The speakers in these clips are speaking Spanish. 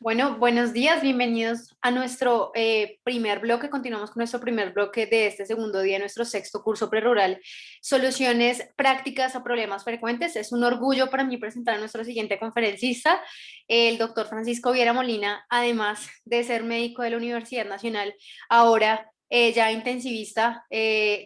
Bueno, buenos días, bienvenidos a nuestro primer bloque. Continuamos con nuestro primer bloque de este segundo día, nuestro sexto curso prerural, Soluciones Prácticas a Problemas Frecuentes. Es un orgullo para mí presentar a nuestro siguiente conferencista, el doctor Francisco Viera Molina, además de ser médico de la Universidad Nacional, ahora ya intensivista,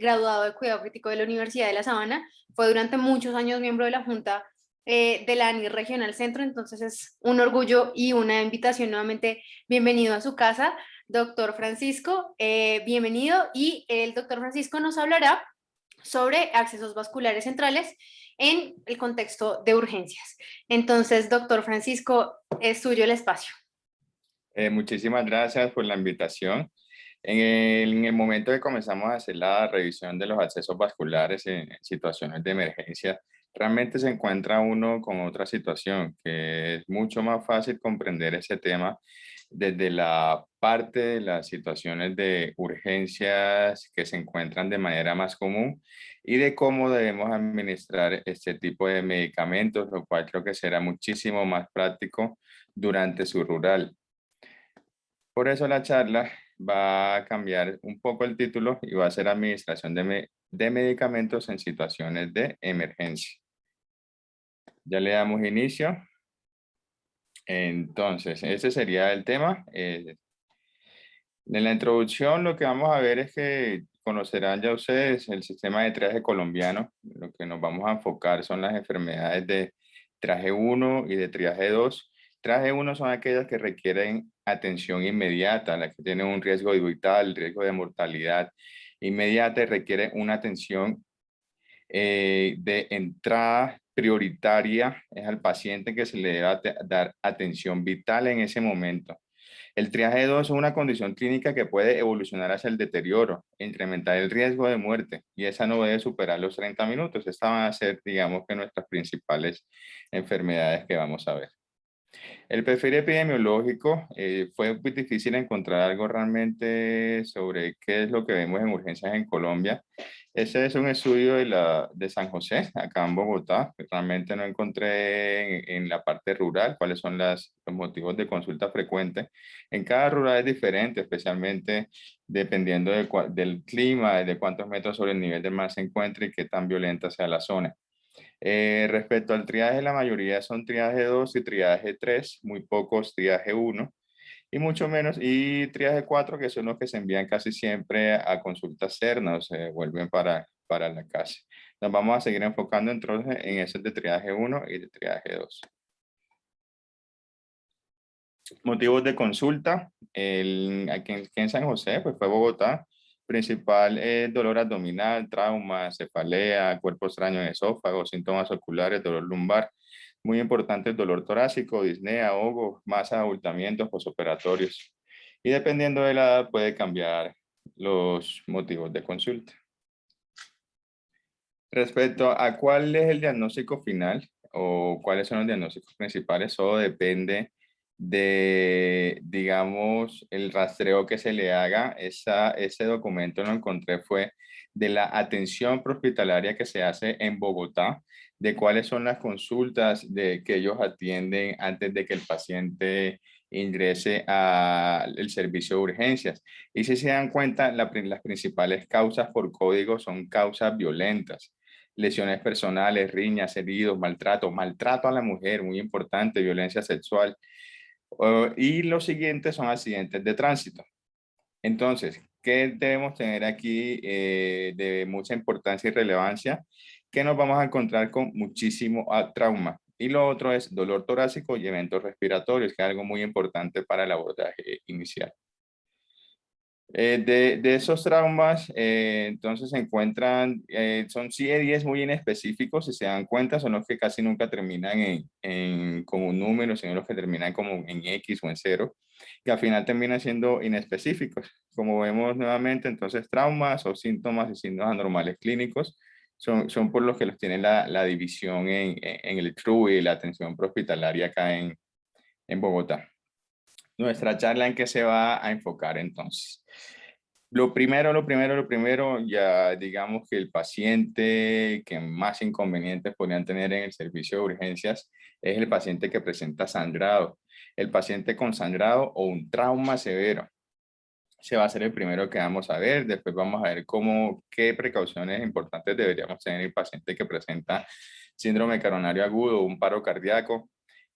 graduado de Cuidado Crítico de la Universidad de La Sabana. Fue durante muchos años miembro de la Junta de la ANI Regional Centro, entonces es un orgullo y una invitación nuevamente. Bienvenido a su casa, doctor Francisco, bienvenido, y el doctor Francisco nos hablará sobre accesos vasculares centrales en el contexto de urgencias. Entonces, doctor Francisco, es suyo el espacio. Muchísimas gracias por la invitación. En el momento que comenzamos a hacer la revisión de los accesos vasculares en situaciones de emergencia, realmente se encuentra uno con otra situación, que es mucho más fácil comprender ese tema desde la parte de las situaciones de urgencias que se encuentran de manera más común y de cómo debemos administrar este tipo de medicamentos, lo cual creo que será muchísimo más práctico durante su rural. Por eso la charla va a cambiar un poco el título y va a ser Administración de Medicamentos en Situaciones de Emergencia. Ya le damos inicio. Entonces, ese sería el tema. En la introducción lo que vamos a ver es que conocerán ya ustedes el sistema de triaje colombiano. Lo que nos vamos a enfocar son las enfermedades de triaje 1 y de triaje 2. Triaje 1 son aquellas que requieren atención inmediata, las que tienen un riesgo vital, riesgo de mortalidad inmediata y requieren una atención de entrada prioritaria. Es al paciente que se le debe dar atención vital en ese momento. El triaje 2 es una condición clínica que puede evolucionar hacia el deterioro e incrementar el riesgo de muerte, y esa no debe superar los 30 minutos. Estas van a ser, digamos, que nuestras principales enfermedades que vamos a ver. El perfil epidemiológico, fue muy difícil encontrar algo realmente sobre qué es lo que vemos en urgencias en Colombia. Ese es un estudio de San José, acá en Bogotá. Realmente no encontré en la parte rural cuáles son los motivos de consulta frecuente. En cada rural es diferente, especialmente dependiendo del clima, de cuántos metros sobre el nivel del mar se encuentre y qué tan violenta sea la zona. Respecto al triaje, la mayoría son triaje 2 y triaje 3, muy pocos triaje 1 y mucho menos, y triaje 4, que son los que se envían casi siempre a consultas cernas, o se vuelven para la casa. Nos vamos a seguir enfocando entonces en esos de triaje 1 y de triaje 2. Motivos de consulta, aquí en San José, pues fue Bogotá. Principal es dolor abdominal, trauma, cefalea, cuerpo extraño en esófago, síntomas oculares, dolor lumbar. Muy importante el dolor torácico, disnea, ahogo, masa, abultamientos posoperatorios. Y dependiendo de la edad puede cambiar los motivos de consulta. Respecto a cuál es el diagnóstico final o cuáles son los diagnósticos principales, eso depende de, digamos, el rastreo que se le haga. Ese documento lo encontré fue de la atención prehospitalaria que se hace en Bogotá, de cuáles son las consultas que ellos atienden antes de que el paciente ingrese al servicio de urgencias. Y si se dan cuenta, las principales causas por código son causas violentas, lesiones personales, riñas, heridos, maltrato a la mujer, muy importante, violencia sexual. Y los siguientes son accidentes de tránsito. Entonces, ¿qué debemos tener aquí de mucha importancia y relevancia? Que nos vamos a encontrar con muchísimo trauma. Y lo otro es dolor torácico y eventos respiratorios, que es algo muy importante para el abordaje inicial. De esos traumas, entonces se encuentran, son 10 muy inespecíficos, si se dan cuenta, son los que casi nunca terminan con un número, sino los que terminan como en X o en cero, que al final terminan siendo inespecíficos. Como vemos nuevamente, entonces traumas o síntomas y signos anormales clínicos son por los que los tiene la división en el CRU y la atención prehospitalaria acá en Bogotá. Nuestra charla en qué se va a enfocar entonces. Lo primero, ya digamos que el paciente que más inconvenientes podrían tener en el servicio de urgencias es el paciente que presenta sangrado. El paciente con sangrado o un trauma severo. Se va a ser el primero que vamos a ver. Después vamos a ver qué precauciones importantes deberíamos tener el paciente que presenta síndrome coronario agudo o un paro cardíaco,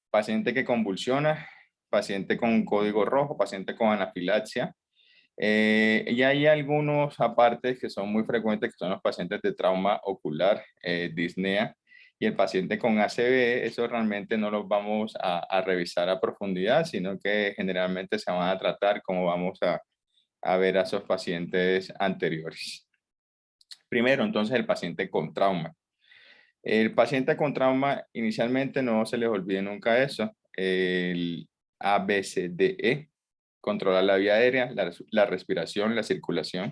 paciente que convulsiona, paciente con código rojo, paciente con anafilaxia. Y hay algunos apartes que son muy frecuentes, que son los pacientes de trauma ocular, disnea, y el paciente con ACV. Eso realmente no los vamos a revisar a profundidad, sino que generalmente se van a tratar como vamos a ver a esos pacientes anteriores. Primero, entonces, el paciente con trauma. El paciente con trauma, inicialmente no se les olvide nunca eso, el ABCDE, controlar la vía aérea, la respiración, la circulación.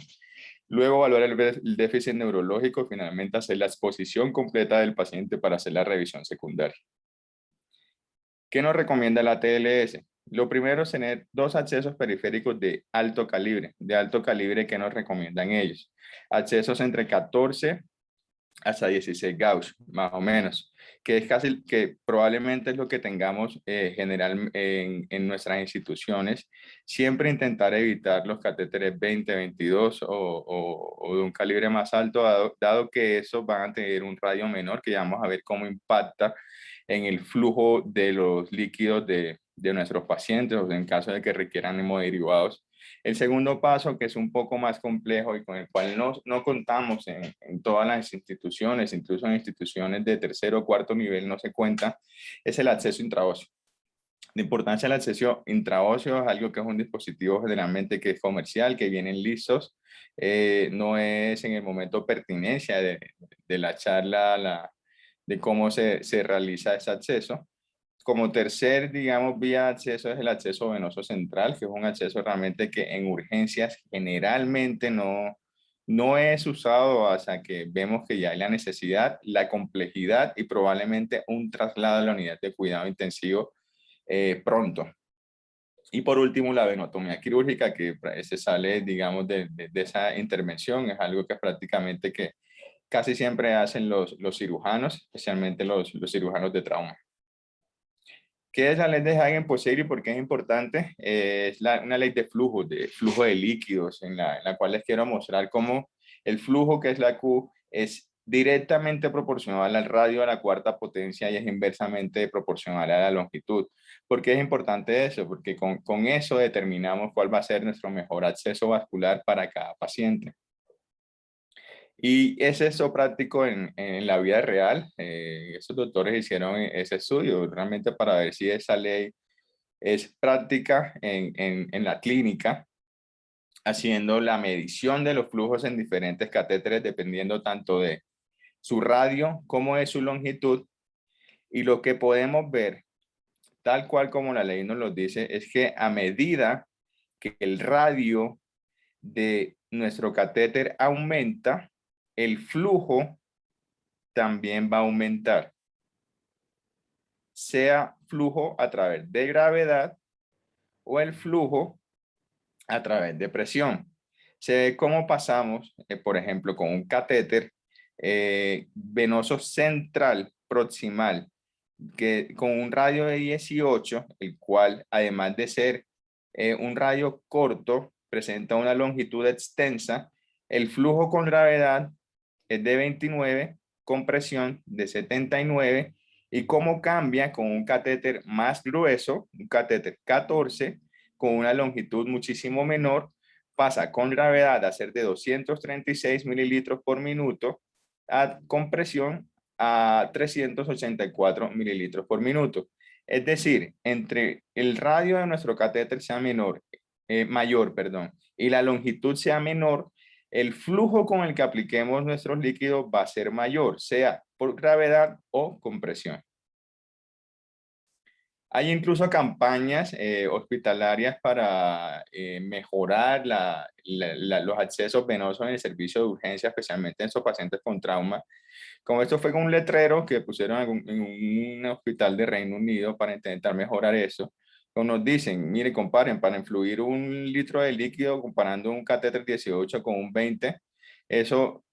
Luego evaluar el déficit neurológico y finalmente hacer la exposición completa del paciente para hacer la revisión secundaria. ¿Qué nos recomienda la TLS? Lo primero es tener 2 accesos periféricos de alto calibre. De alto calibre, ¿qué nos recomiendan ellos? Accesos entre 14 hasta 16 Gauss, más o menos, que es casi, que probablemente es lo que tengamos general en nuestras instituciones. Siempre intentar evitar los catéteres 20, 22 o de un calibre más alto, dado que esos van a tener un radio menor, que ya vamos a ver cómo impacta en el flujo de los líquidos de nuestros pacientes, o en caso de que requieran hemoderivados. El segundo paso, que es un poco más complejo y con el cual no contamos en todas las instituciones, incluso en instituciones de tercero o cuarto nivel no se cuenta, es el acceso intraóseo. La importancia del acceso intraóseo es algo que es un dispositivo generalmente que es comercial, que vienen listos, no es en el momento pertinencia de la charla de cómo se realiza ese acceso. Como tercer, digamos, vía de acceso es el acceso venoso central, que es un acceso realmente que en urgencias generalmente no es usado hasta que vemos que ya hay la necesidad, la complejidad y probablemente un traslado a la unidad de cuidado intensivo pronto. Y por último, la venotomía quirúrgica, que se sale, digamos, de esa intervención, es algo que prácticamente que casi siempre hacen los cirujanos, especialmente los cirujanos de trauma. ¿Qué es la ley de Hagen-Poiseuille y por qué es importante? Es una ley de flujo de líquidos, en la cual les quiero mostrar cómo el flujo, que es la Q, es directamente proporcional al radio a la cuarta potencia y es inversamente proporcional a la longitud. ¿Por qué es importante eso? Porque con eso determinamos cuál va a ser nuestro mejor acceso vascular para cada paciente. Y es eso práctico en la vida real. Esos doctores hicieron ese estudio realmente para ver si esa ley es práctica en la clínica, haciendo la medición de los flujos en diferentes catéteres dependiendo tanto de su radio como de su longitud. Y lo que podemos ver, tal cual como la ley nos lo dice, es que a medida que el radio de nuestro catéter aumenta, el flujo también va a aumentar, sea flujo a través de gravedad o el flujo a través de presión. Se ve cómo pasamos, por ejemplo, con un catéter venoso central proximal, que con un radio de 18, el cual además de ser un radio corto, presenta una longitud extensa, el flujo con gravedad es de 29, con presión de 79, y cómo cambia con un catéter más grueso, un catéter 14, con una longitud muchísimo menor, pasa con gravedad a ser de 236 mililitros por minuto, con presión a 384 mililitros por minuto. Es decir, entre el radio de nuestro catéter sea mayor, y la longitud sea menor, el flujo con el que apliquemos nuestros líquidos va a ser mayor, sea por gravedad o compresión. Hay incluso campañas hospitalarias para mejorar los accesos venosos en el servicio de urgencia, especialmente en esos pacientes con trauma. Como esto fue con un letrero que pusieron en un hospital de Reino Unido para intentar mejorar eso, Como nos dicen, mire, comparen, para influir un litro de líquido comparando un catéter 18 con un 20, eso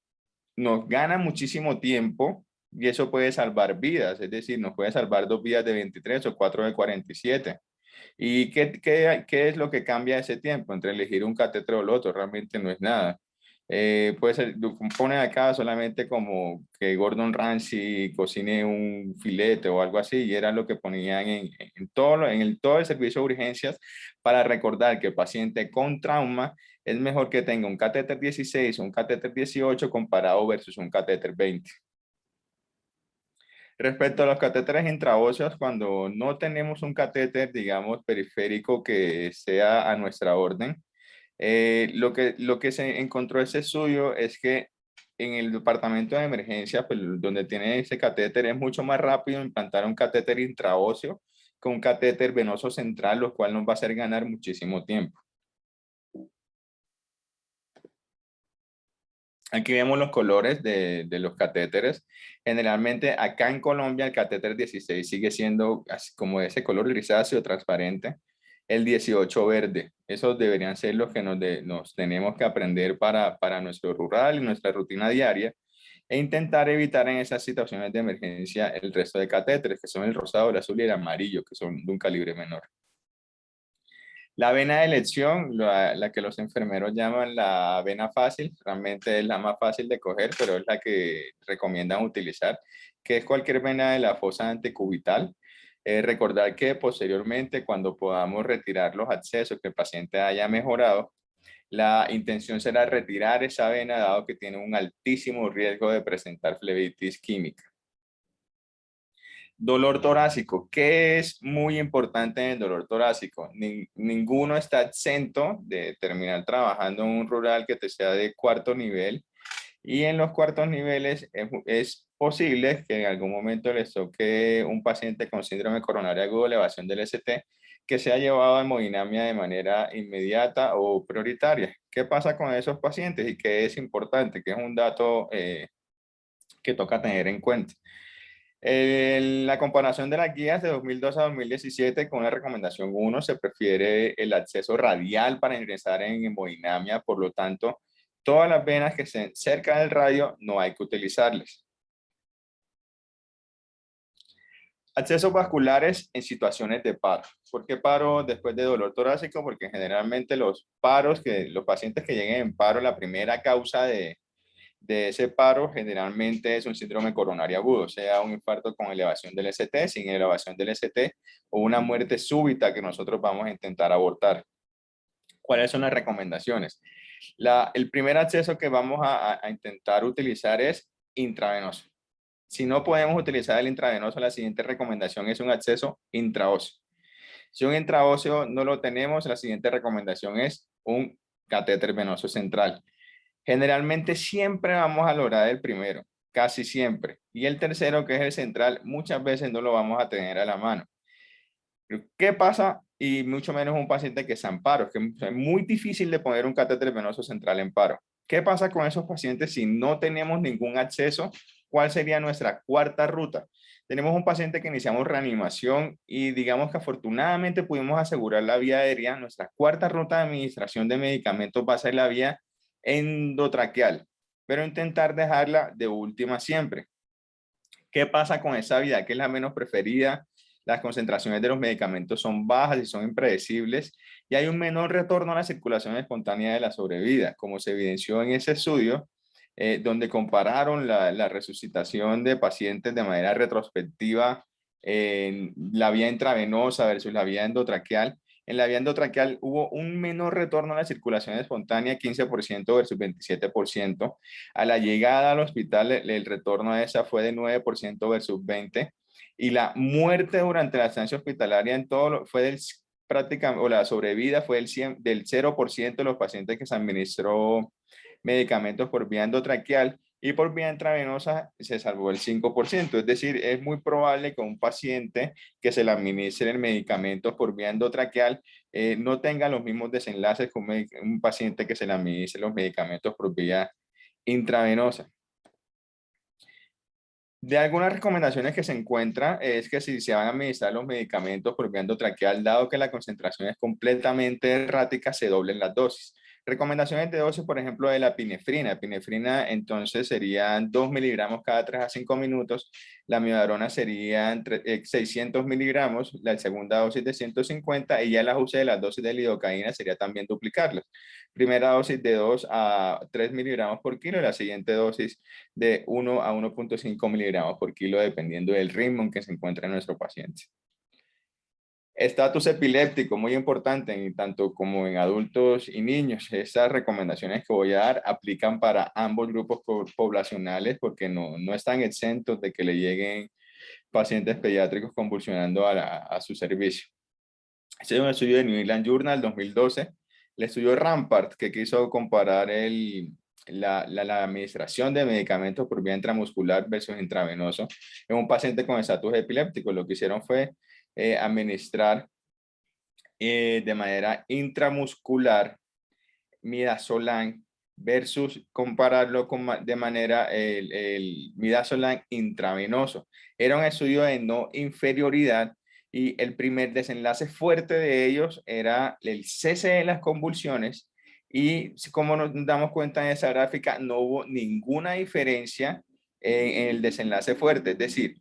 nos gana muchísimo tiempo y eso puede salvar vidas, es decir, nos puede salvar 2 vidas de 23 o 4 de 47. ¿Y qué es lo que cambia ese tiempo entre elegir un catéter o el otro? Realmente no es nada. Puede ser, lo ponen acá solamente como que Gordon Ramsay cocine un filete o algo así, y era lo que ponían todo el servicio de urgencias para recordar que el paciente con trauma es mejor que tenga un catéter 16 o un catéter 18 comparado versus un catéter 20. Respecto a los catéteres intraóseos, cuando no tenemos un catéter, digamos, periférico que sea a nuestra orden, lo que se encontró ese estudio es que en el departamento de emergencia, pues, donde tiene ese catéter, es mucho más rápido implantar un catéter intraóseo que un catéter venoso central, lo cual nos va a hacer ganar muchísimo tiempo. Aquí vemos los colores de los catéteres. Generalmente acá en Colombia el catéter 16 sigue siendo así como ese color grisáceo transparente. El 18 verde. Esos deberían ser los que nos tenemos que aprender para nuestro rural y nuestra rutina diaria e intentar evitar en esas situaciones de emergencia el resto de catéteres, que son el rosado, el azul y el amarillo, que son de un calibre menor. La vena de elección, la que los enfermeros llaman la vena fácil, realmente es la más fácil de coger, pero es la que recomiendan utilizar, que es cualquier vena de la fosa antecubital. Recordar que posteriormente, cuando podamos retirar los abscesos, que el paciente haya mejorado, la intención será retirar esa vena, dado que tiene un altísimo riesgo de presentar flebitis química. Dolor torácico. ¿Qué es muy importante en el dolor torácico? Ninguno está exento de terminar trabajando en un rural que te sea de cuarto nivel. Y en los cuartos niveles es posible que en algún momento les toque un paciente con síndrome coronario agudo, elevación del ST, que sea llevado a hemodinamia de manera inmediata o prioritaria. ¿Qué pasa con esos pacientes y qué es importante? Que es un dato que toca tener en cuenta. La comparación de las guías de 2002 a 2017 con la recomendación 1 se prefiere el acceso radial para ingresar en hemodinamia, por lo tanto, todas las venas que estén cerca del radio no hay que utilizarlas. Accesos vasculares en situaciones de paro. ¿Por qué paro después de dolor torácico? Porque generalmente los pacientes que lleguen en paro, la primera causa de ese paro generalmente es un síndrome coronario agudo, sea un infarto con elevación del ST, sin elevación del ST, o una muerte súbita que nosotros vamos a intentar abortar. ¿Cuáles son las recomendaciones? El primer acceso que vamos a intentar utilizar es intravenoso. Si no podemos utilizar el intravenoso, la siguiente recomendación es un acceso intraóseo. Si un intraóseo no lo tenemos, la siguiente recomendación es un catéter venoso central. Generalmente siempre vamos a lograr el primero, casi siempre. Y el tercero, que es el central, muchas veces no lo vamos a tener a la mano. ¿Qué pasa? Y mucho menos un paciente que está en paro, que es muy difícil de poner un catéter venoso central en paro. ¿Qué pasa con esos pacientes si no tenemos ningún acceso? ¿Cuál sería nuestra cuarta ruta? Tenemos un paciente que iniciamos reanimación y digamos que afortunadamente pudimos asegurar la vía aérea. Nuestra cuarta ruta de administración de medicamentos va a ser la vía endotraqueal, pero intentar dejarla de última siempre. ¿Qué pasa con esa vía? Que es la menos preferida. Las concentraciones de los medicamentos son bajas y son impredecibles y hay un menor retorno a la circulación espontánea de la sobrevida, como se evidenció en ese estudio, donde compararon la resucitación de pacientes de manera retrospectiva en la vía intravenosa versus la vía endotraqueal. En la vía endotraqueal hubo un menor retorno a la circulación espontánea, 15% versus 27%. A la llegada al hospital, el retorno a esa fue de 9% versus 20%. Y la muerte durante la estancia hospitalaria en todo fue prácticamente, o la sobrevida fue del 0% de los pacientes que se administró medicamentos por vía endotraqueal, y por vía intravenosa se salvó el 5%. Es decir, es muy probable que un paciente que se le administre el medicamento por vía endotraqueal no tenga los mismos desenlaces que un paciente que se le administre los medicamentos por vía intravenosa. De algunas recomendaciones que se encuentra es que si se van a administrar los medicamentos por vía endotraqueal, dado que la concentración es completamente errática, se doblen las dosis. Recomendaciones de dosis, por ejemplo, de la epinefrina. Epinefrina entonces serían 2 miligramos cada 3 a 5 minutos. La amiodarona serían 600 miligramos, la segunda dosis de 150 y ya el ajuste de las dosis de lidocaína sería también duplicarlas. Primera dosis de 2 a 3 miligramos por kilo y la siguiente dosis de 1 a 1.5 miligramos por kilo, dependiendo del ritmo en que se encuentra nuestro paciente. Estatus epiléptico, muy importante, tanto como en adultos y niños. Estas recomendaciones que voy a dar aplican para ambos grupos poblacionales porque no están exentos de que le lleguen pacientes pediátricos convulsionando a su servicio. Este es un estudio de New England Journal 2012, el estudio Rampart, que quiso comparar la administración de medicamentos por vía intramuscular versus intravenoso en un paciente con estatus epiléptico. Lo que hicieron fue administrar de manera intramuscular midazolam versus compararlo de manera el midazolam intravenoso. Era un estudio de no inferioridad y el primer desenlace fuerte de ellos era el cese de las convulsiones y como nos damos cuenta en esa gráfica, no hubo ninguna diferencia en el desenlace fuerte, es decir,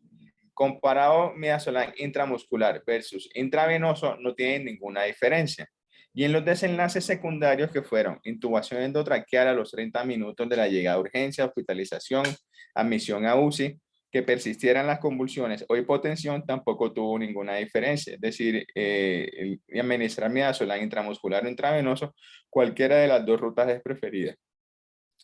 comparado midazolam intramuscular versus intravenoso, no tienen ninguna diferencia. Y en los desenlaces secundarios que fueron intubación endotraqueal a los 30 minutos de la llegada a urgencia, hospitalización, admisión a UCI, que persistieran las convulsiones o hipotensión, tampoco tuvo ninguna diferencia. Es decir, administrar midazolam intramuscular o intravenoso, cualquiera de las dos rutas es preferida,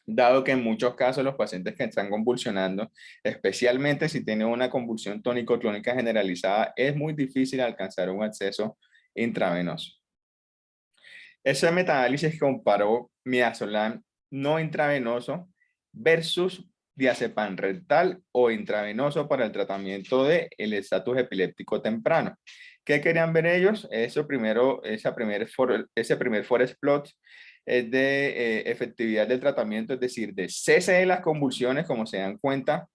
dado que en muchos casos los pacientes que están convulsionando, especialmente si tienen una convulsión tónico-clónica generalizada, es muy difícil alcanzar un acceso intravenoso. Ese metaanálisis comparó midazolam no intravenoso versus diazepam rectal o intravenoso para el tratamiento del estatus epiléptico temprano. ¿Qué querían ver ellos? Ese primer forest plot es de efectividad del tratamiento, es decir, de cese de las convulsiones, como se dan cuenta.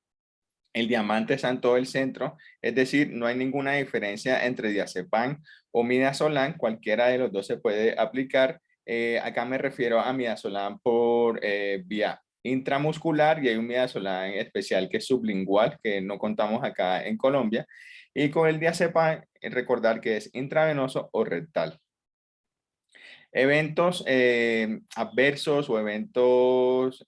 El diamante está en todo el centro, es decir, no hay ninguna diferencia entre diazepam o midazolam, cualquiera de los dos se puede aplicar. Acá me refiero a midazolam por vía intramuscular y hay un midazolam especial que es sublingual, que no contamos acá en Colombia. Y con el diazepam, recordar que es intravenoso o rectal. Eventos adversos o eventos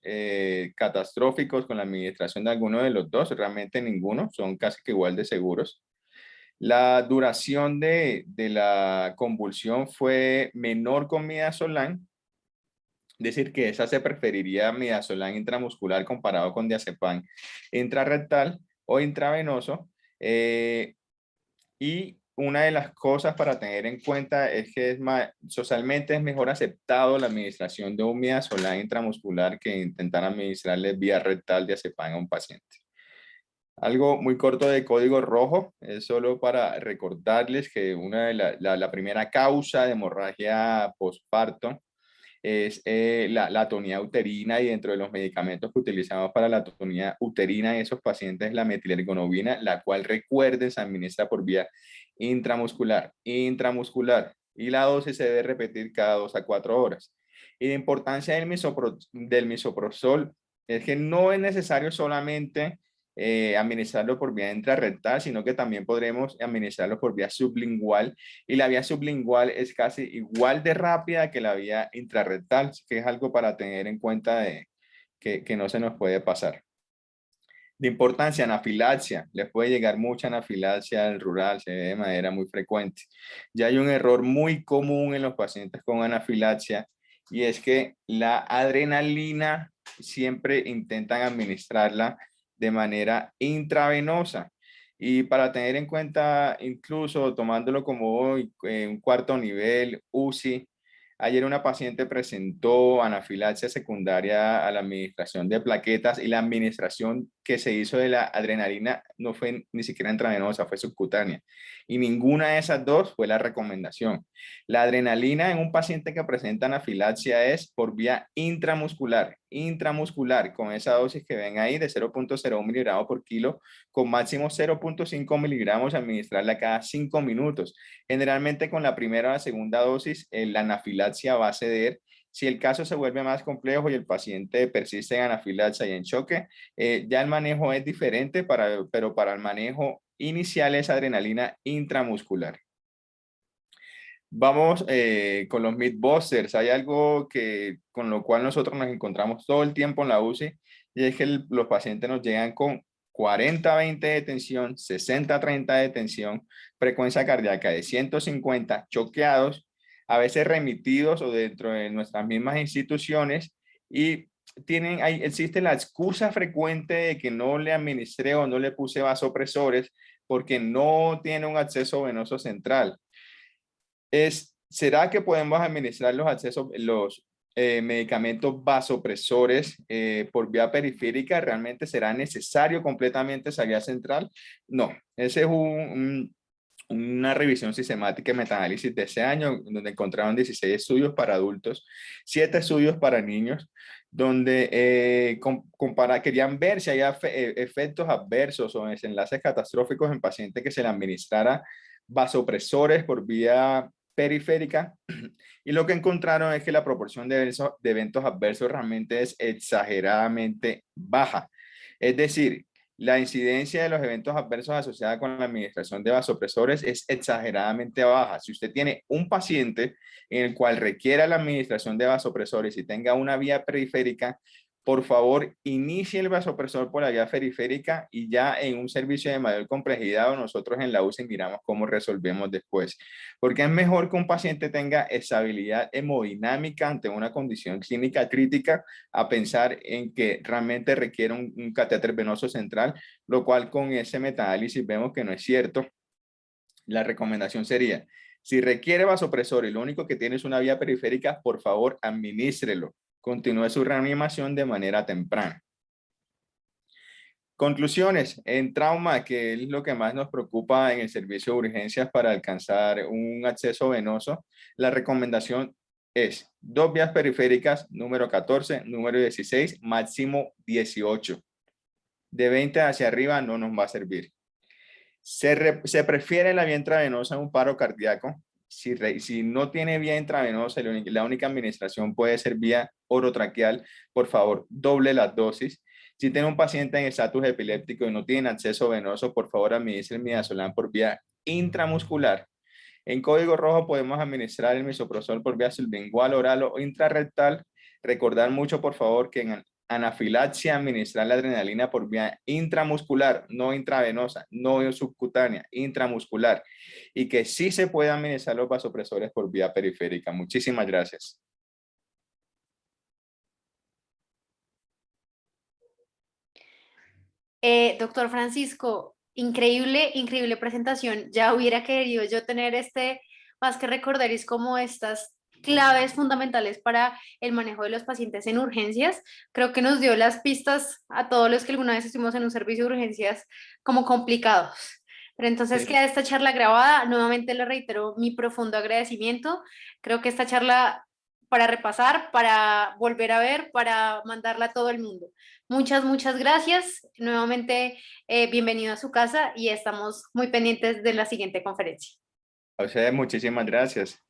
catastróficos con la administración de alguno de los dos, realmente ninguno, son casi que igual de seguros. La duración de la convulsión fue menor con midazolam, es decir, que esa se preferiría midazolam intramuscular comparado con diazepam intrarrectal o intravenoso. Y una de las cosas para tener en cuenta es que socialmente es mejor aceptado la administración de un midazolam intramuscular que intentar administrarle vía rectal diazepam a un paciente. Algo muy corto de código rojo, es solo para recordarles que una de la primera causa de hemorragia postparto es la atonía uterina y dentro de los medicamentos que utilizamos para la atonía uterina en esos pacientes es la metilergonobina, la cual recuerden se administra por vía intramuscular y la dosis se debe repetir cada 2 a 4 horas. Y la importancia del misoprostol es que no es necesario solamente administrarlo por vía intrarrectal, sino que también podremos administrarlo por vía sublingual y la vía sublingual es casi igual de rápida que la vía intrarrectal, que es algo para tener en cuenta que no se nos puede pasar. De importancia, anafilaxia. Les puede llegar mucha anafilaxia al rural, se ve de manera muy frecuente. Ya hay un error muy común en los pacientes con anafilaxia y es que la adrenalina siempre intentan administrarla de manera intravenosa. Y para tener en cuenta, incluso tomándolo como hoy, un cuarto nivel, UCI, ayer una paciente presentó anafilaxia secundaria a la administración de plaquetas y la administración que se hizo de la adrenalina no fue ni siquiera intravenosa, fue subcutánea. Y ninguna de esas dos fue la recomendación. La adrenalina en un paciente que presenta anafilaxia es por vía intramuscular, con esa dosis que ven ahí de 0.01 miligramos por kilo, con máximo 0.5 miligramos administrarla cada 5 minutos. Generalmente con la primera o la segunda dosis, la anafilaxia va a ceder. Si el caso se vuelve más complejo y el paciente persiste en anafilaxia y en choque, ya el manejo es diferente, pero para el manejo inicial es adrenalina intramuscular. Vamos con los Mythbusters. Hay algo con lo cual nosotros nos encontramos todo el tiempo en la UCI y es que los pacientes nos llegan con 40-20 de tensión, 60-30 de tensión, frecuencia cardíaca de 150, choqueados, a veces remitidos o dentro de nuestras mismas instituciones y existe la excusa frecuente de que no le administré o no le puse vasopresores porque no tiene un acceso venoso central. ¿Será que podemos administrar los medicamentos vasopresores por vía periférica? ¿Realmente será necesario completamente esa vía central? No, ese es una revisión sistemática de metaanálisis de ese año, donde encontraron 16 estudios para adultos, 7 estudios para niños, donde querían ver si había efectos adversos o desenlaces catastróficos en pacientes que se le administrara vasopresores por vía periférica, y lo que encontraron es que la proporción de eventos adversos realmente es exageradamente baja. Es decir, la incidencia de los eventos adversos asociada con la administración de vasopresores es exageradamente baja. Si usted tiene un paciente en el cual requiera la administración de vasopresores y tenga una vía periférica, por favor, inicie el vasopresor por la vía periférica y ya en un servicio de mayor complejidad o nosotros en la UCI miramos cómo resolvemos después. Porque es mejor que un paciente tenga estabilidad hemodinámica ante una condición clínica crítica a pensar en que realmente requiere un catéter venoso central, lo cual con ese metaanálisis vemos que no es cierto. La recomendación sería, si requiere vasopresor y lo único que tiene es una vía periférica, por favor, administrelo. Continúe su reanimación de manera temprana. Conclusiones, en trauma, que es lo que más nos preocupa en el servicio de urgencias para alcanzar un acceso venoso, la recomendación es 2 vías periféricas, número 14, número 16, máximo 18. De 20 hacia arriba no nos va a servir. Se prefiere la vía intravenosa en un paro cardíaco. Si no tiene vía intravenosa, la única administración puede ser vía orotraqueal, por favor, doble las dosis. Si tiene un paciente en estatus epiléptico y no tiene acceso venoso, por favor, administre el midazolam por vía intramuscular. En código rojo podemos administrar el misoprostol por vía sublingual, oral o intrarrectal. Recordar mucho, por favor, que en anafilaxia administrar la adrenalina por vía intramuscular, no intravenosa, no subcutánea, intramuscular. Y que sí se puede administrar los vasopresores por vía periférica. Muchísimas gracias. Doctor Francisco, increíble, increíble presentación. Ya hubiera querido yo tener más que recordaris como estas claves fundamentales para el manejo de los pacientes en urgencias. Creo que nos dio las pistas a todos los que alguna vez estuvimos en un servicio de urgencias como complicados. Pero entonces Sí. queda esta charla grabada. Nuevamente le reitero mi profundo agradecimiento. Creo que esta charla para repasar, para volver a ver, para mandarla a todo el mundo. Muchas, muchas gracias. Nuevamente, bienvenido a su casa y estamos muy pendientes de la siguiente conferencia. A ustedes muchísimas gracias.